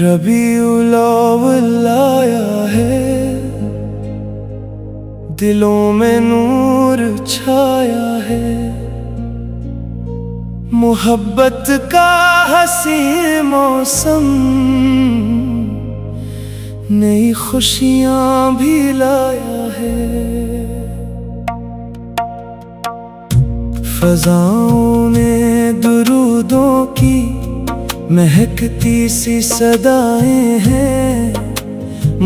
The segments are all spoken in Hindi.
रबीउल अव्वल आया है, दिलों में नूर छाया है। मोहब्बत का हसी मौसम नई खुशियां भी लाया है। फज़ाओं में दुरूदों की महकती सी सदाएं हैं।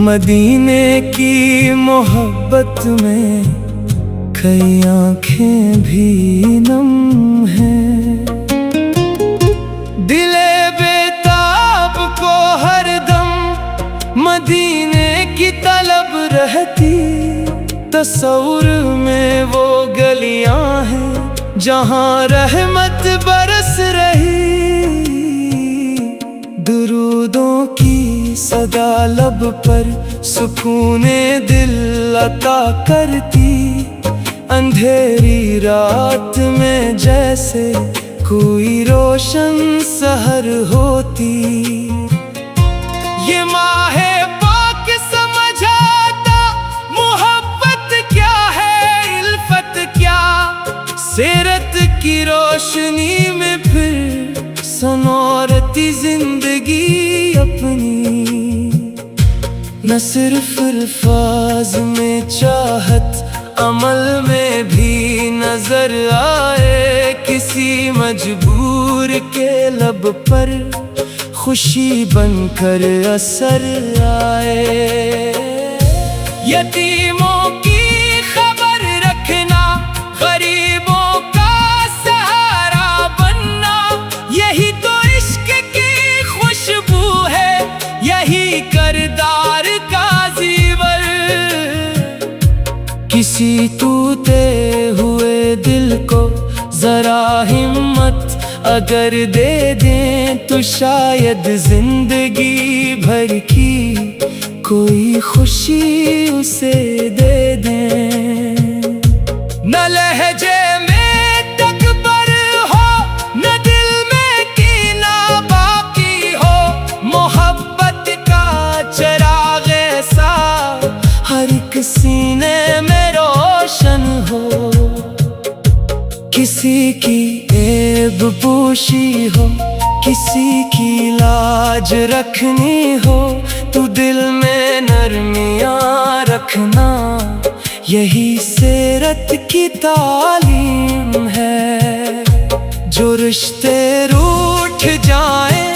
मदीने की मोहब्बत में कई आंखें भी नम हैं। दिले बेताब को हरदम मदीने की तलब रहती। तस्वुर में वो गलियां हैं जहां रहमत बरस रही। दुरूदों की सदा लब पर सुकूने दिल अता करती। अंधेरी रात में जैसे कोई रोशन सहर होती। ये माहे पाक समझ आता मोहब्बत क्या है, इल्फत क्या। सीरत की रोशनी में फिर सनौरती जिंदगी अपनी। न सिर्फ अल्फाज में चाहत, अमल में भी नजर आए। किसी मजबूर के लब पर खुशी बनकर असर आए। यतीमों की खबर रखना, गरीबों का सहारा बनना। यही तो इश्क की खुशबू है, यही करदार का ज़ीवर। किसी टूटे हुए दिल को जरा हिम्मत अगर दे दें तो शायद जिंदगी भर की कोई खुशी उसे दे दें। न लहजे में तकबर हो, न दिल में कीना बाकी हो। मोहब्बत का चिराग ऐसा हर एक सीने में रोशन हो। किसी की ऐब पोशी हो, किसी की लाज रखनी हो तो दिल में नरमियाँ रखना। यही सीरत की तालीम है। जो रिश्ते रूठ जाएं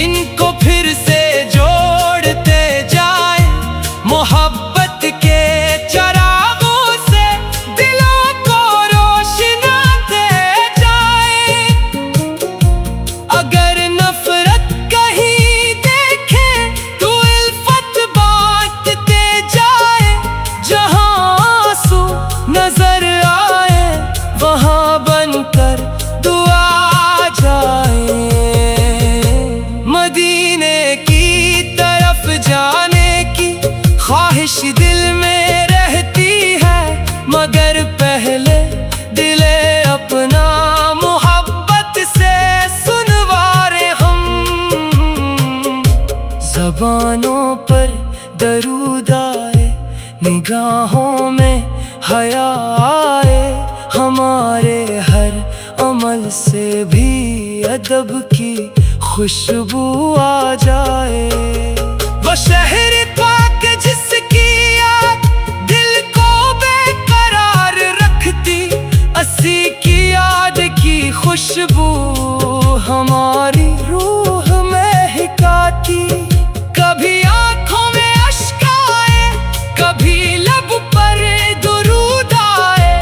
इनको फिर से जोड़ते जाएं। मोहब्बत के चरागों से दिलों को रोशनाते जाएं। अगर नफरत कहीं देखें तो इल्फत बांटते जाएं। जहां आंसू नजर आए वहां बनकर दुआ जाए। मदीने की तरफ जाने की ख्वाहिश दिल में रहती है, मगर पहले दिले अपना मोहब्बत से सुनवारे हम। ज़बानों पर दरूद आए, निगाहों में हया आए। हमारे हर अमल से भी अदब की खुशबू आ जाए। वो शहर पाक जिसकी याद दिल को बेकरार रखती। अस्सी की याद की खुशबू हमारी रूह में हिकाती। कभी आंखों में अश्क आए, कभी लब पर दुरूद आए।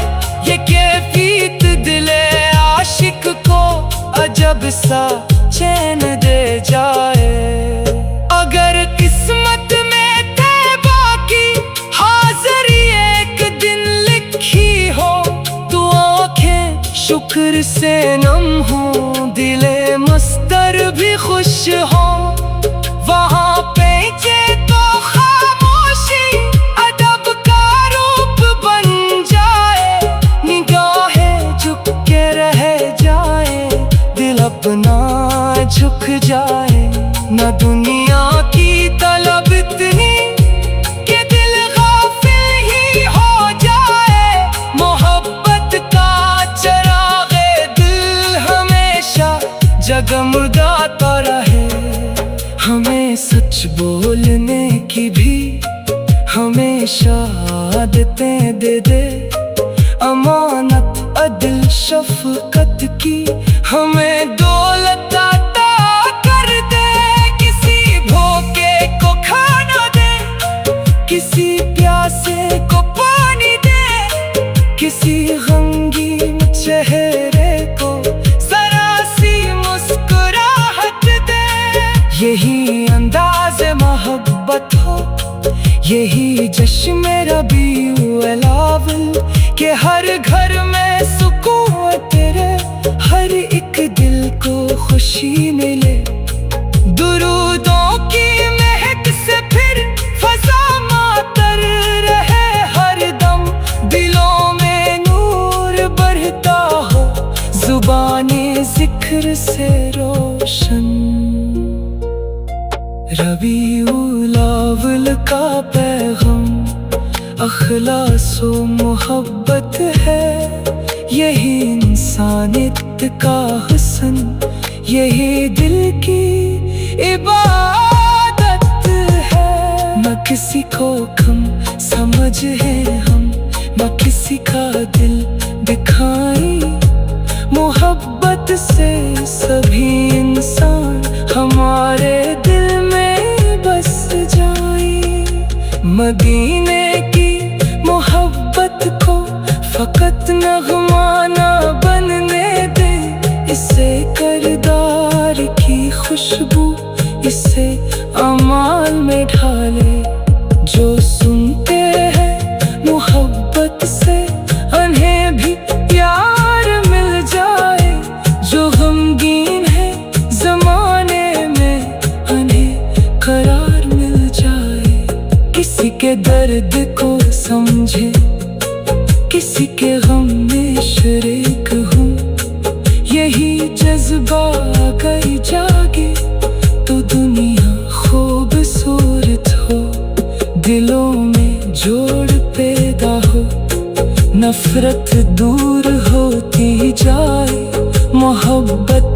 ये कैफियत दिले आशिक को अजब सा चैन दे जाए। अगर किस्मत में थे बाकी हाज़िरी एक दिन लिखी हो तो आंखें शुक्र से नम हो। दिले मस्तर भी खुश हो वहाँ पे तो खामोशी अदब का रूप बन जाए। निगाहें झुक के रह जाए, दिल अपना झुक जाए। न दुनिया की तलब इतनी कि दिल गाफिल ही हो जाए। मोहब्बत का चरागे दिल हमेशा जगमगाता रहे। हमें सच बोलने की भी हमेशा आदतें दे दे। अमानत अदल शफकत की हमें दौलत अता कर दे। किसी भूखे को खाना दे, किसी प्यासे को पानी दे, किसी गमगीन चेहरे को जरा-सी मुस्कुराहट दे। यही अंदाज़ मोहब्बत हो, यही जश्न रबीउल अव्वल के हर घर में सुकून तेरे, हर एक दिल को खुशी मिले। दुरूदों की महक से फिर फज़ा मातर रहे हर दम। दिलों में नूर बढ़ता हो, ज़ुबाने ज़िक्र से रोशन। रबीउल अव्वल का पैगाम अखलास व मोहब्बत है। यही इंसानियत का हुस्न, यही दिल की इबादत है। न किसी को कम समझ है हम, न किसी का दिल दिखाई। मोहब्बत से सभी इंसान हमारे दिल में बस जाए। मदीने की मोहब्बत को फकत नगमाना बनने दे। इसे करदार की खुशबू, इसे अमाल में ढाले। जो सुनते हैं मोहब्बत से, उन्हें भी प्यार मिल जाए। जो गमगीन है ज़माने में, उन्हें करार मिल जाए। किसी के दर्द को समझे, किसी के गम में शरीक हूँ। यही जज्बा अगर जागे तो दुनिया खूबसूरत हो। दिलों में जोड़ पैदा हो, नफरत दूर होती जाए। मोहब्बत